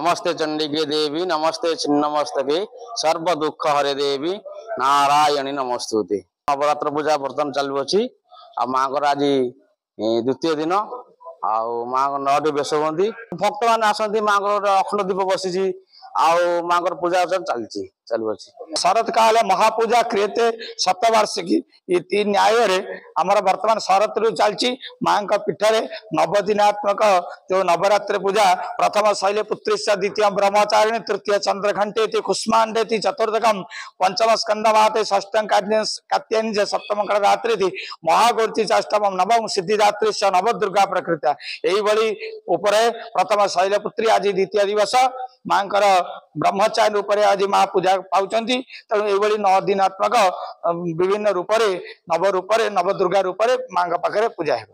नमस्ते चंडिके देवी नमस्ते छिन्नमस्तके सर्व दुख हरे देवी नारायणी नमस्तुते। नवरात्र पूजा बर्तमान चालू अच्छी आ माँ आज द्वितीय दिन आ माँ नौटी बेश हुई भक्त मैंने आसती माँ अखंड दीप बसी माँ पूजा चलती चालू अच्छी। शरत काल महापूजा क्रियते शतवार्षिकी इति न्याय आमर वर्तमान शरत रु चलती माँ पीठरे नवदिनात्मक जो नवरात्रि पूजा प्रथम शैलपुत्री द्वितीय ब्रह्मचारिणी तृतीय चंद्रघंटे कुष्मांडे चतुर्थकम पंचम स्कंदमाते षष्ठम कात्यायनी सप्तम रात्रि महागौरी अष्टम नवम सिद्धिदात्री नव दुर्गा प्रकृत यही प्रथम शैलपुत्री आज द्वितीय दिवस माँ ब्रह्मचारी आज माँ पूजा पाँच तेणु ये 9 दिनात्मक विभिन्न रूप नव दुर्गा रूप माँ पाखे पूजा है।